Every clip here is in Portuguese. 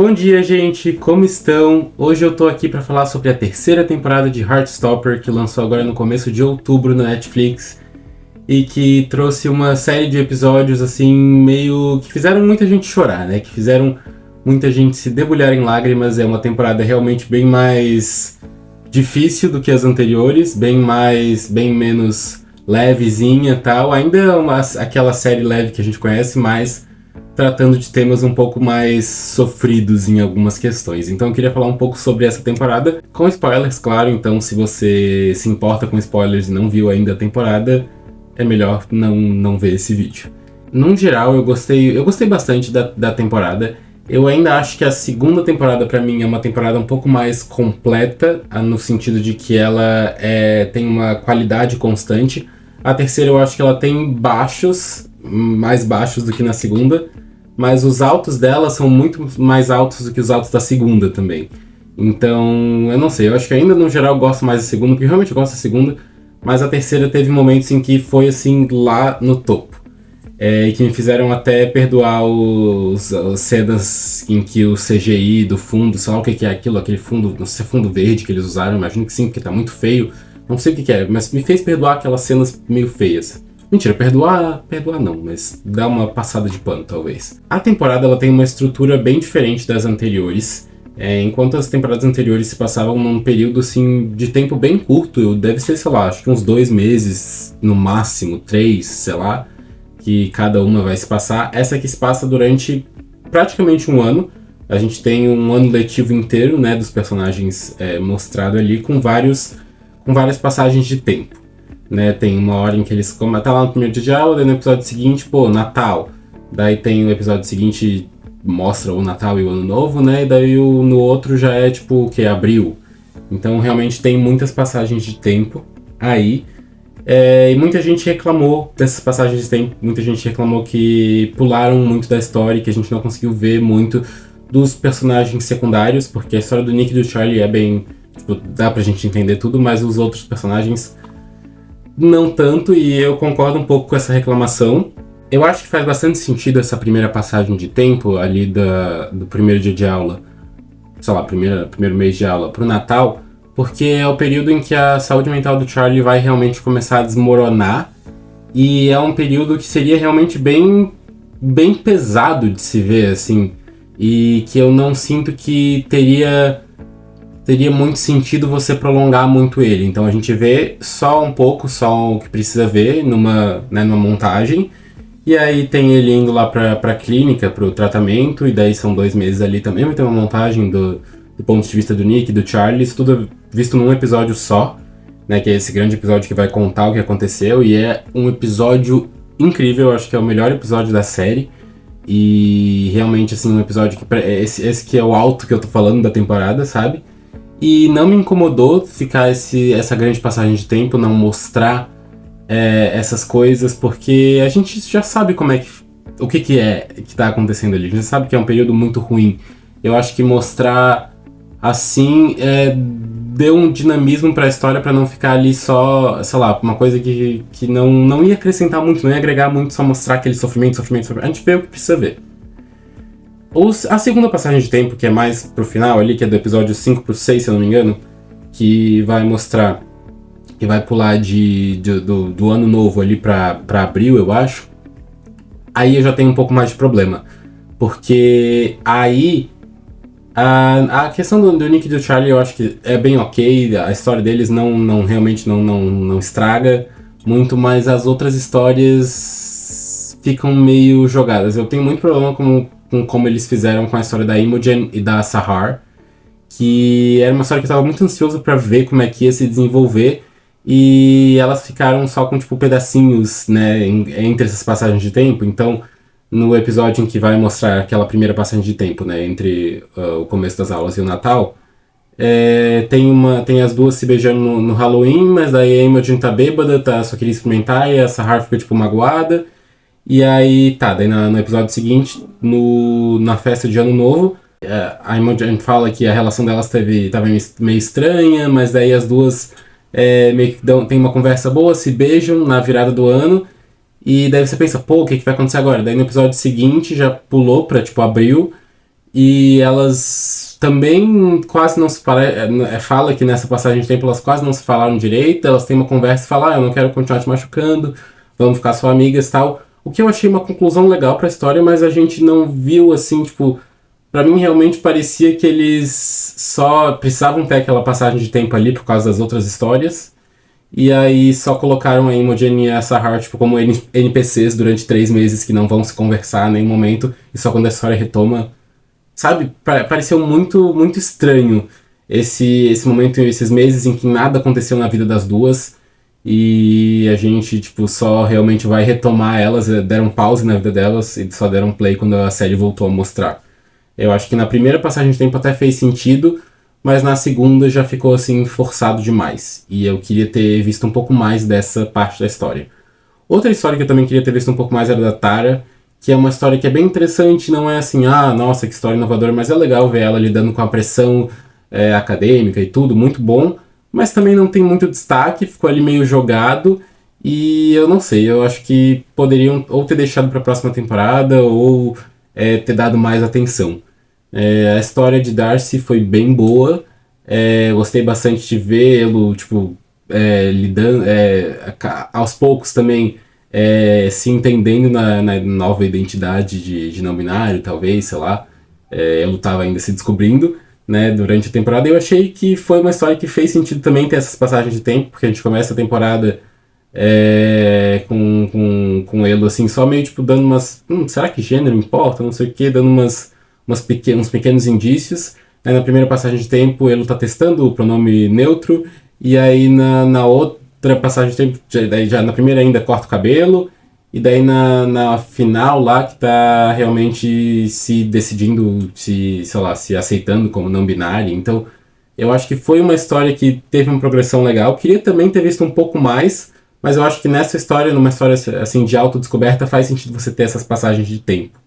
Bom dia, gente! Como estão? Hoje eu tô aqui para falar sobre a terceira temporada de Heartstopper, que lançou agora no começo de outubro na Netflix e que trouxe uma série de episódios assim, meio que fizeram muita gente chorar, né? Que fizeram muita gente se debulhar em lágrimas. É uma temporada realmente bem mais difícil do que as anteriores, bem menos levezinha e tal. Ainda é aquela série leve que a gente conhece, mas tratando de temas um pouco mais sofridos em algumas questões. Então eu queria falar um pouco sobre essa temporada, com spoilers, claro. Então se você se importa com spoilers e não viu ainda a temporada, é melhor não ver esse vídeo. Num geral, eu gostei bastante da temporada. Eu ainda acho que a segunda temporada pra mim é uma temporada um pouco mais completa, no sentido de que ela tem uma qualidade constante. A terceira eu acho que ela tem baixos, mais baixos do que na segunda, mas os altos dela são muito mais altos do que os altos da segunda também. Então, eu não sei, eu acho que ainda no geral eu gosto mais da segunda, porque realmente eu gosto da segunda, mas a terceira teve momentos em que foi assim lá no topo. E que me fizeram até perdoar as cenas em que o CGI do fundo, sei lá o que é aquilo, aquele fundo, não sei se é fundo verde que eles usaram, imagino que sim, porque tá muito feio, não sei o que é, mas me fez perdoar aquelas cenas meio feias. Mentira, perdoar não, mas dá uma passada de pano, talvez. A temporada ela tem uma estrutura bem diferente das anteriores. Enquanto as temporadas anteriores se passavam num período assim, de tempo bem curto, deve ser, sei lá, acho que uns 2 meses, no máximo 3, sei lá, que cada uma vai se passar. Essa aqui se passa durante praticamente um ano. A gente tem um ano letivo inteiro, né, dos personagens mostrado ali, com várias passagens de tempo. Né, tem uma hora em que eles tá lá no primeiro dia de aula, daí no episódio seguinte, Natal. Daí tem o episódio seguinte, mostra o Natal e o Ano Novo, né, e daí no outro já é tipo, abril. Então realmente tem muitas passagens de tempo aí. E muita gente reclamou dessas passagens de tempo, muita gente reclamou que pularam muito da história, que a gente não conseguiu ver muito dos personagens secundários, porque a história do Nick e do Charlie é bem, dá pra gente entender tudo, mas os outros personagens não tanto, e eu concordo um pouco com essa reclamação. Eu acho que faz bastante sentido essa primeira passagem de tempo ali do primeiro dia de aula, sei lá, primeiro mês de aula pro Natal, porque é o período em que a saúde mental do Charlie vai realmente começar a desmoronar, e é um período que seria realmente bem pesado de se ver, assim, e que eu não sinto que teria muito sentido você prolongar muito ele. Então a gente vê só um pouco, só o que precisa ver numa montagem, e aí tem ele indo lá pra clínica, pro tratamento, e daí são 2 meses ali também, vai ter uma montagem do ponto de vista do Nick e do Charlie, isso tudo visto num episódio só, né, que é esse grande episódio que vai contar o que aconteceu, e é um episódio incrível, eu acho que é o melhor episódio da série, e realmente, assim, um episódio que esse que é o alto que eu tô falando da temporada, sabe? E não me incomodou ficar essa grande passagem de tempo, não mostrar essas coisas, porque a gente já sabe o que é que tá acontecendo ali. A gente sabe que é um período muito ruim. Eu acho que mostrar assim deu um dinamismo pra história, pra não ficar ali só, sei lá, uma coisa que não ia acrescentar muito, não ia agregar muito, só mostrar aquele sofrimento. A gente vê o que precisa ver. A segunda passagem de tempo, que é mais pro final ali, que é do episódio 5 pro 6, se eu não me engano, que vai mostrar, que vai pular do ano novo ali pra abril, eu acho. Aí eu já tenho um pouco mais de problema, porque aí a questão do Nick e do Charlie eu acho que é bem ok, a história deles realmente não estraga muito, mas as outras histórias ficam meio jogadas. Eu tenho muito problema com como eles fizeram com a história da Imogen e da Sahar, que era uma história que eu tava muito ansioso pra ver como é que ia se desenvolver, e elas ficaram só com pedacinhos, né, entre essas passagens de tempo. Então no episódio em que vai mostrar aquela primeira passagem de tempo, né, entre o começo das aulas e o Natal, tem as duas se beijando no Halloween, mas daí a Imogen tá bêbada, só queria experimentar, e a Sahar fica magoada. E aí, daí no episódio seguinte, na festa de Ano Novo, a Imogen fala que a relação delas tava meio estranha, mas daí as duas meio que tem uma conversa boa, se beijam na virada do ano, e daí você pensa, o que vai acontecer agora? Daí no episódio seguinte já pulou pra, abril, E elas também quase não se fala que nessa passagem de tempo elas quase não se falaram direito, elas têm uma conversa e falam, eu não quero continuar te machucando, vamos ficar só amigas e tal. O que eu achei uma conclusão legal pra história, mas a gente não viu assim, tipo, pra mim realmente parecia que eles só precisavam ter aquela passagem de tempo ali por causa das outras histórias. E aí só colocaram a Imogen e a Sahar tipo, como NPCs durante 3 meses que não vão se conversar em nenhum momento. E só quando a história retoma. Sabe? Pareceu muito estranho esse momento, esses meses em que nada aconteceu na vida das duas. E a gente, tipo, só realmente vai retomar elas, deram pause na vida delas e só deram play quando a série voltou a mostrar. Eu acho que na primeira passagem de tempo até fez sentido, mas na segunda já ficou assim forçado demais. E eu queria ter visto um pouco mais dessa parte da história. Outra história que eu também queria ter visto um pouco mais era da Tara, que é uma história que é bem interessante, não é assim, ah, nossa, que história inovadora, mas é legal ver ela lidando com a pressão acadêmica e tudo, muito bom, mas também não tem muito destaque, ficou ali meio jogado, e eu não sei, eu acho que poderiam ou ter deixado para a próxima temporada, ou ter dado mais atenção. A história de Darcy foi bem boa. Gostei bastante de vê-lo, tipo, lidando, aos poucos também se entendendo na nova identidade de não binário, talvez, sei lá. Ele estava ainda se descobrindo, né, durante a temporada. E eu achei que foi uma história que fez sentido também ter essas passagens de tempo, porque a gente começa a temporada com ele assim, só meio tipo dando umas. Será que gênero importa? Não sei o que, dando uns pequenos indícios. Aí na primeira passagem de tempo ele tá testando o pronome neutro, e aí na outra passagem de tempo, daí já na primeira ainda corta o cabelo, e daí na final lá que tá realmente se decidindo, sei lá, se aceitando como não binário. Então eu acho que foi uma história que teve uma progressão legal. Queria também ter visto um pouco mais, mas eu acho que nessa história, numa história assim de autodescoberta, faz sentido você ter essas passagens de tempo.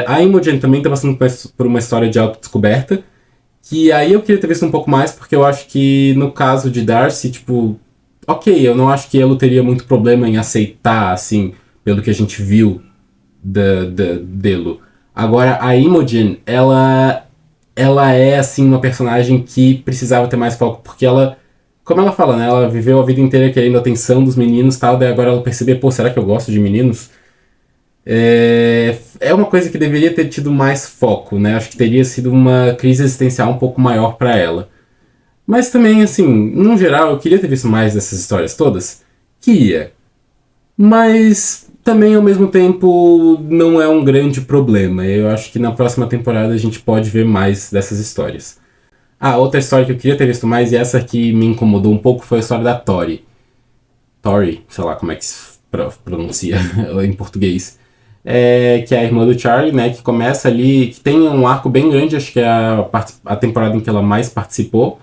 A Imogen também está passando por uma história de autodescoberta, que aí eu queria ter visto um pouco mais, porque eu acho que no caso de Darcy, tipo, ok, eu não acho que ela teria muito problema em aceitar, assim, pelo que a gente viu dele. Agora, a Imogen, ela é, assim, uma personagem que precisava ter mais foco, porque ela, como ela fala, né, ela viveu a vida inteira querendo a atenção dos meninos e tal, daí agora ela percebeu, pô, será que eu gosto de meninos? É uma coisa que deveria ter tido mais foco, né? Acho que teria sido uma crise existencial um pouco maior para ela. Mas também, assim, no geral, eu queria ter visto mais dessas histórias todas. Queria. Mas também, ao mesmo tempo, não é um grande problema. Eu acho que na próxima temporada a gente pode ver mais dessas histórias. Outra história que eu queria ter visto mais, e essa que me incomodou um pouco, foi a história da Tori. Tori, sei lá como é que se pronuncia em português. Que é a irmã do Charlie, né, que começa ali, que tem um arco bem grande, acho que é a temporada em que ela mais participou,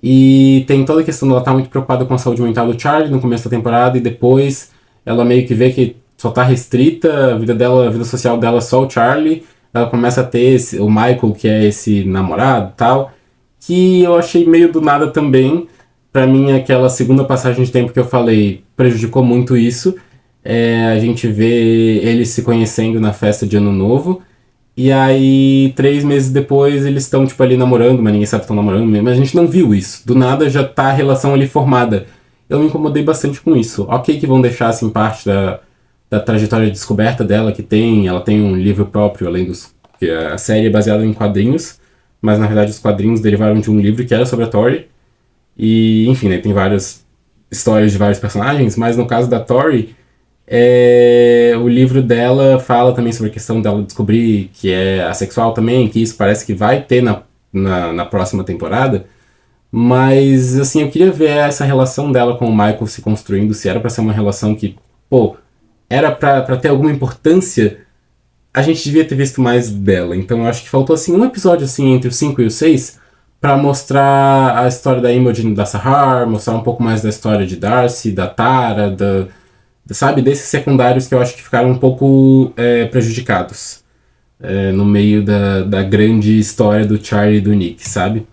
e tem toda a questão dela estar muito preocupada com a saúde mental do Charlie no começo da temporada, e depois ela meio que vê que só tá restrita a vida dela, a vida social dela é só o Charlie, ela começa a ter o Michael, que é esse namorado e tal, que eu achei meio do nada também. Pra mim, aquela segunda passagem de tempo que eu falei prejudicou muito isso. A gente vê eles se conhecendo na festa de Ano Novo. E aí, 3 meses depois, eles estão tipo ali namorando, mas ninguém sabe que estão namorando mesmo. Mas a gente não viu isso. Do nada já tá a relação ali formada. Eu me incomodei bastante com isso. Ok que vão deixar assim parte da trajetória de descoberta dela que tem. Ela tem um livro próprio, além dos... que a série é baseada em quadrinhos. Mas na verdade os quadrinhos derivaram de um livro que era sobre a Tori. E, enfim, né, tem várias histórias de vários personagens, mas no caso da Tori, o livro dela fala também sobre a questão dela descobrir que é assexual também, que isso parece que vai ter na próxima temporada, mas, assim, eu queria ver essa relação dela com o Michael se construindo, se era pra ser uma relação que, pô, era pra ter alguma importância, a gente devia ter visto mais dela. Então eu acho que faltou assim um episódio assim entre o 5 e o 6 para mostrar a história da Imogen e da Sahar, mostrar um pouco mais da história de Darcy, da Tara, sabe, desses secundários que eu acho que ficaram um pouco prejudicados no meio da grande história do Charlie e do Nick, sabe?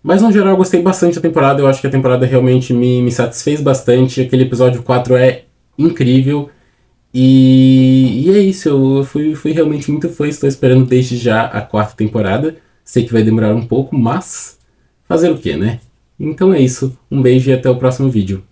Mas no geral eu gostei bastante da temporada, eu acho que a temporada realmente me satisfez bastante. Aquele episódio 4 é incrível. E é isso, eu fui realmente muito fã, estou esperando desde já a quarta temporada. Sei que vai demorar um pouco, mas fazer o que, né? Então é isso, um beijo e até o próximo vídeo.